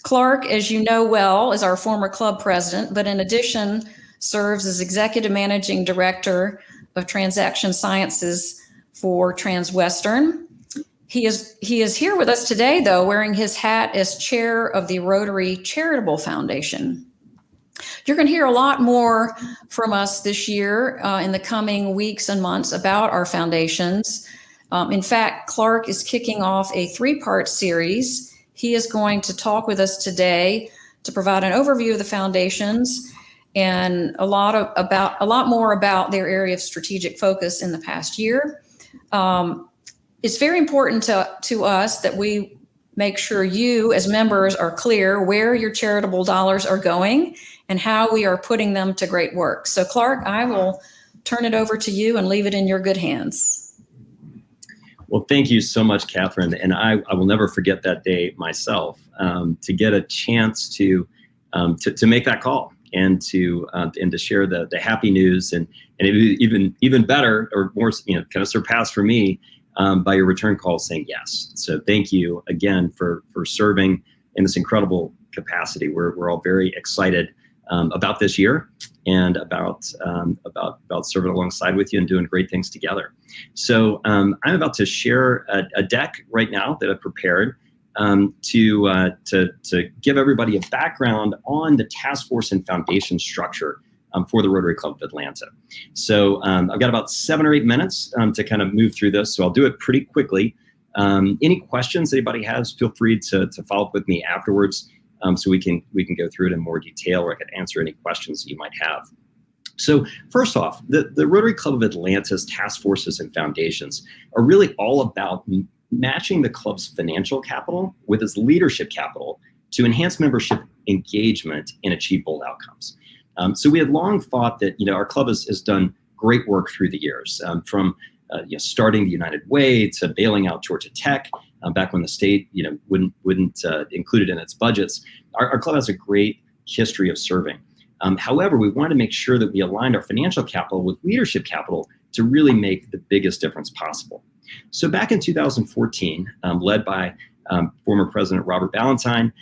Clark, as you know well, is our former club president, but in addition serves as executive managing director of transaction sciences for Transwestern. He is here with us today, though, wearing his hat as chair of the Rotary Charitable Foundation. You're going to hear a lot more from us this year in the coming weeks and months about our foundations. In fact, Clark is kicking off a 3-part series. He is going to talk with us today to provide an overview of the foundations and a lot more about their area of strategic focus in the past year. It's very important to us that we make sure you as members are clear where your charitable dollars are going and how we are putting them to great work. So Clark, I will turn it over to you and leave it in your good hands. Well, thank you so much, Catherine. And I will never forget that day myself, to get a chance to make that call and to share the happy news and even better or more, kind of surpassed for me by your return call saying yes. So thank you again for serving in this incredible capacity. We're all very excited about this year and about serving alongside with you and doing great things together. So I'm about to share a deck right now that I've prepared to give everybody a background on the task force and foundation structure for the Rotary Club of Atlanta. So I've got about 7 or 8 minutes to kind of move through this, so I'll do it pretty quickly. Any questions anybody has, feel free to follow up with me afterwards, so we can go through it in more detail, or I can answer any questions that you might have. So first off, the Rotary Club of Atlanta's task forces and foundations are really all about matching the club's financial capital with its leadership capital to enhance membership engagement and achieve bold outcomes. So we had long thought that our club has done great work through the years, from starting the United Way to bailing out Georgia Tech back when the state wouldn't include it in its budgets. Our club has a great history of serving. However, we wanted to make sure that we aligned our financial capital with leadership capital to really make the biggest difference possible. So back in 2014, led by former President Robert Ballantyne,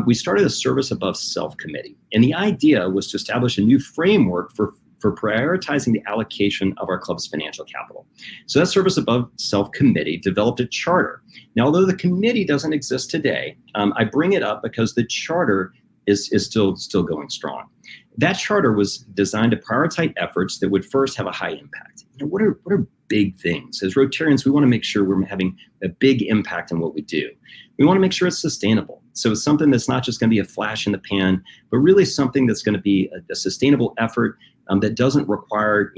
we started a Service Above Self committee. And the idea was to establish a new framework for prioritizing the allocation of our club's financial capital. So that Service Above Self committee developed a charter. Now, although the committee doesn't exist today, I bring it up because the charter is still going strong. That charter was designed to prioritize efforts that would first have a high impact. What are big things? As Rotarians, we want to make sure we're having a big impact on what we do. We want to make sure it's sustainable. So it's something that's not just going to be a flash in the pan, but really something that's going to be a sustainable effort that doesn't require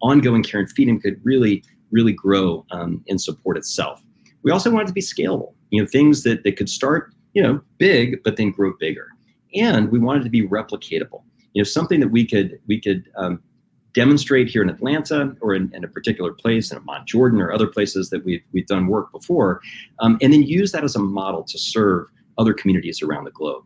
ongoing care and feeding, could really grow and support itself. We also want it to be scalable. Things that could start big, but then grow bigger. And we wanted to be replicatable. Something that we could demonstrate here in Atlanta or in a particular place, in Mont Jordan or other places that we've done work before, and then use that as a model to serve other communities around the globe.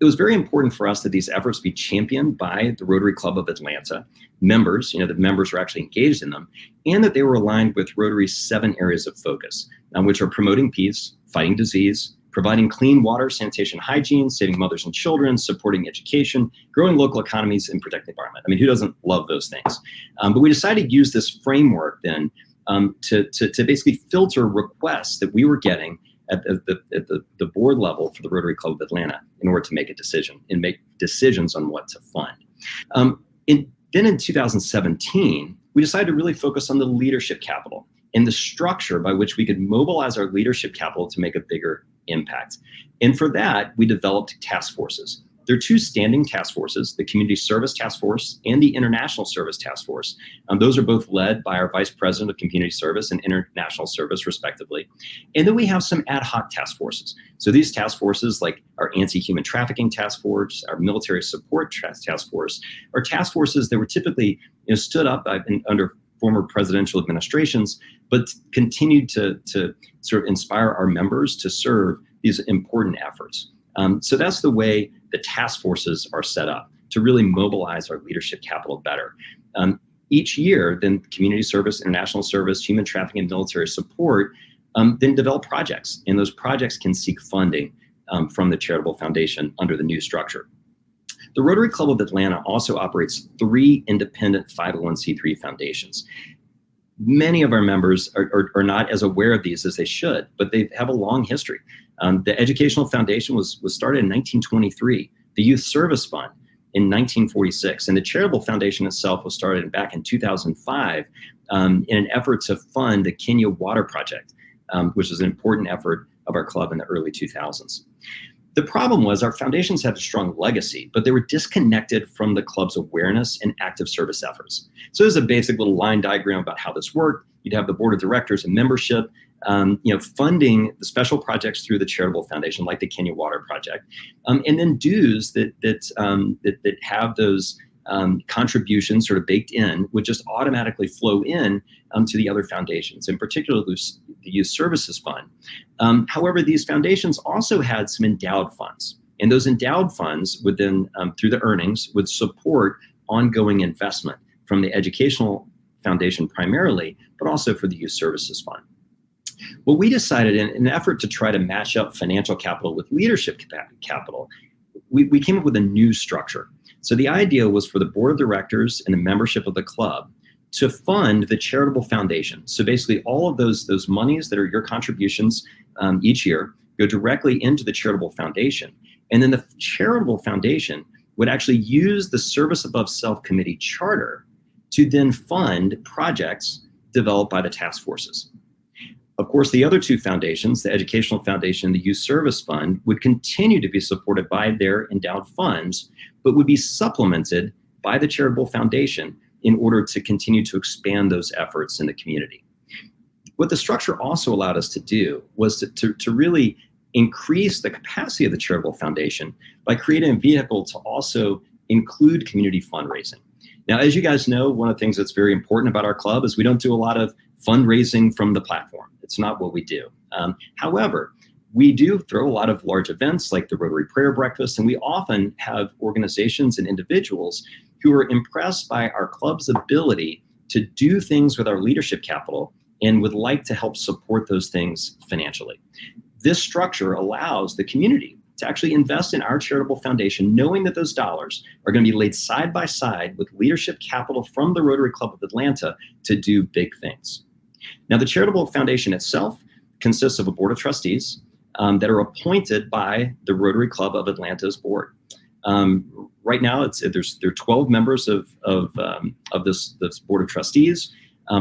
It was very important for us that these efforts be championed by the Rotary Club of Atlanta members, that members are actually engaged in them, and that they were aligned with Rotary's 7 areas of focus, which are promoting peace, fighting disease, providing clean water, sanitation, hygiene, saving mothers and children, supporting education, growing local economies, and protecting the environment. I mean, who doesn't love those things? But we decided to use this framework then to basically filter requests that we were getting at the board level for the Rotary Club of Atlanta in order to make a decision and make decisions on what to fund. Then in 2017, we decided to really focus on the leadership capital and the structure by which we could mobilize our leadership capital to make a bigger impact. And for that, we developed task forces. There are 2 standing task forces, the Community Service Task Force and the International Service Task Force. Those are both led by our Vice President of Community Service and International Service, respectively. And then we have some ad hoc task forces. So these task forces, like our Anti-Human Trafficking Task Force, our Military Support Task Force, are task forces that were typically stood up under former presidential administrations, but continued to sort of inspire our members to serve these important efforts. So that's the way the task forces are set up, to really mobilize our leadership capital better. Each year, then community service, international service, human trafficking, and military support then develop projects. And those projects can seek funding from the Charitable Foundation under the new structure. The Rotary Club of Atlanta also operates 3 independent 501c3 foundations. Many of our members are not as aware of these as they should, but they have a long history. The Educational Foundation was started in 1923, the Youth Service Fund in 1946, and the Charitable Foundation itself was started back in 2005 in an effort to fund the Kenya Water Project, which was an important effort of our club in the early 2000s. The problem was our foundations had a strong legacy, but they were disconnected from the club's awareness and active service efforts. So there's a basic little line diagram about how this worked. You'd have the board of directors and membership, funding the special projects through the Charitable Foundation, like the Kenya Water Project, and then dues that have those contributions sort of baked in would just automatically flow in to the other foundations, in particular the Youth Services Fund. However, these foundations also had some endowed funds, and those endowed funds would then, through the earnings, would support ongoing investment from the Educational Foundation primarily, but also for the Youth Services Fund. What we decided in an effort to try to match up financial capital with leadership capital, we came up with a new structure. So the idea was for the board of directors and the membership of the club to fund the Charitable Foundation. So basically all of those monies that are your contributions each year go directly into the Charitable Foundation. And then the Charitable Foundation would actually use the Service Above Self Committee charter to then fund projects developed by the task forces. Of course, the other 2 foundations, the Educational Foundation and the Youth Service Fund, would continue to be supported by their endowed funds, but would be supplemented by the Charitable Foundation in order to continue to expand those efforts in the community. What the structure also allowed us to do was to really increase the capacity of the Charitable Foundation by creating a vehicle to also include community fundraising. Now, as you guys know, one of the things that's very important about our club is we don't do a lot of fundraising from the platform. It's not what we do. However, we do throw a lot of large events like the Rotary Prayer Breakfast, and we often have organizations and individuals who are impressed by our club's ability to do things with our leadership capital and would like to help support those things financially. This structure allows the community to actually invest in our Charitable Foundation, knowing that those dollars are going to be laid side by side with leadership capital from the Rotary Club of Atlanta to do big things. Now, the Charitable Foundation itself consists of a board of trustees that are appointed by the Rotary Club of Atlanta's board. Right now, there are 12 members of this board of trustees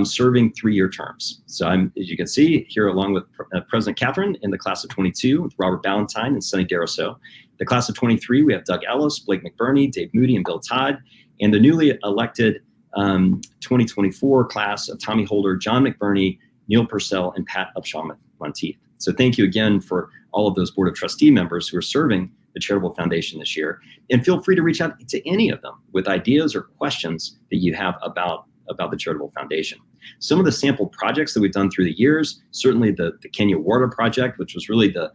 serving 3-year terms. So as you can see here, along with President Catherine in the class of 22, with Robert Ballantyne and Sonny Daraso. The class of 23, we have Doug Ellis, Blake McBurney, Dave Moody, and Bill Todd. And the newly elected 2024 class of Tommy Holder, John McBurney, Neil Purcell, and Pat Upshaw-Monteith. So thank you again for all of those board of trustee members who are serving the Charitable Foundation this year. And feel free to reach out to any of them with ideas or questions that you have about the Charitable Foundation. Some of the sample projects that we've done through the years, certainly the Kenya Water Project, which was really the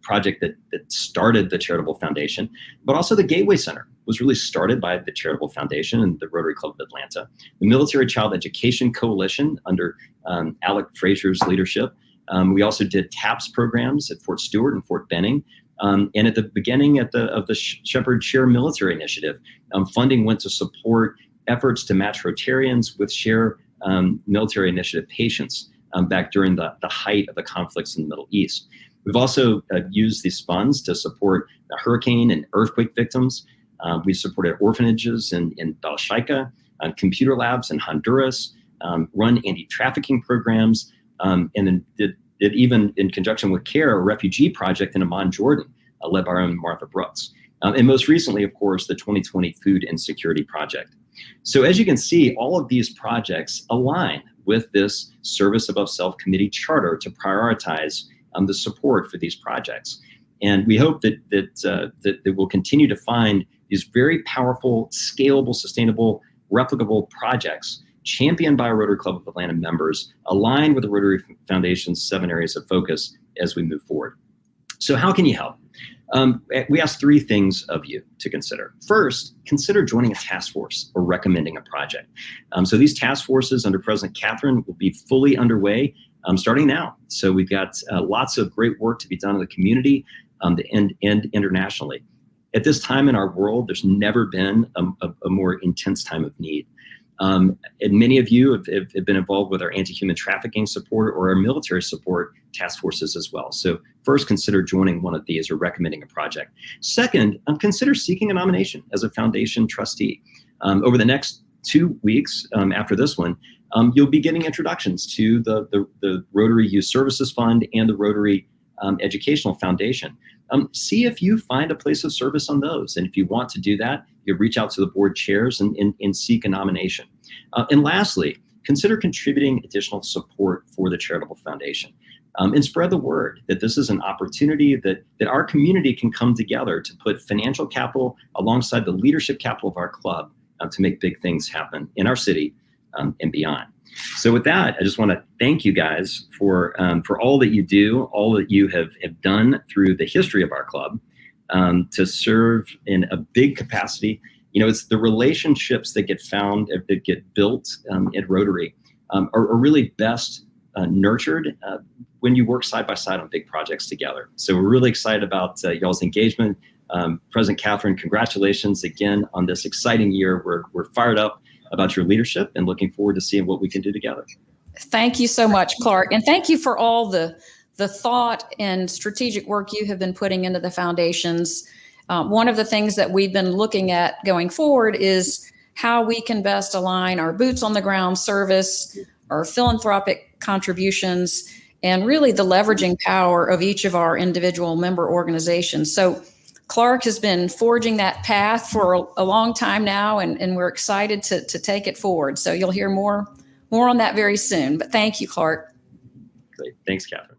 project that started the Charitable Foundation, but also the Gateway Center was really started by the Charitable Foundation and the Rotary Club of Atlanta. The Military Child Education Coalition under Alec Frazier's leadership. We also did TAPS programs at Fort Stewart and Fort Benning. And at the beginning of the Shepherd Share Military Initiative, funding went to support efforts to match Rotarians with Share Military Initiative patients back during the height of the conflicts in the Middle East. We've also used these funds to support the hurricane and earthquake victims. We supported orphanages in Balashika, computer labs in Honduras, run anti-trafficking programs, and then did even in conjunction with CARE, a refugee project in Amman, Jordan, led by our own Martha Brooks. And most recently, of course, the 2020 Food Insecurity Project. So as you can see, all of these projects align with this Service Above Self Committee charter to prioritize the support for these projects. And we hope that we'll continue to find these very powerful, scalable, sustainable, replicable projects championed by our Rotary Club of Atlanta members, aligned with the Rotary Foundation's 7 areas of focus as we move forward. So how can you help? We ask 3 things of you to consider. First, consider joining a task force or recommending a project. So these task forces under President Catherine will be fully underway starting now. So we've got lots of great work to be done in the community. and internationally. At this time in our world, there's never been a more intense time of need. And many of you have been involved with our anti-human trafficking support or our military support task forces as well. So first, consider joining one of these or recommending a project. Second, consider seeking a nomination as a foundation trustee. Over the next 2 weeks after this one, you'll be getting introductions to the Rotary Youth Services Fund and the Rotary Educational Foundation. See if you find a place of service on those. And if you want to do that, you reach out to the board chairs and seek a nomination. And lastly, consider contributing additional support for the Charitable Foundation. And spread the word that this is an opportunity that our community can come together to put financial capital alongside the leadership capital of our club to make big things happen in our city and beyond. So with that, I just want to thank you guys for all that you do, all that you have done through the history of our club to serve in a big capacity. You know, it's the relationships that get found, that get built at Rotary are really best nurtured when you work side by side on big projects together. So we're really excited about y'all's engagement. President Catherine, congratulations again on this exciting year. We're fired up about your leadership and looking forward to seeing what we can do together. Thank you so much, Clark. And thank you for all the thought and strategic work you have been putting into the foundations. One of the things that we've been looking at going forward is how we can best align our boots on the ground service, our philanthropic contributions, and really the leveraging power of each of our individual member organizations. So Clark has been forging that path for a long time now, and we're excited to take it forward. So you'll hear more on that very soon. But thank you, Clark. Great. Thanks, Catherine.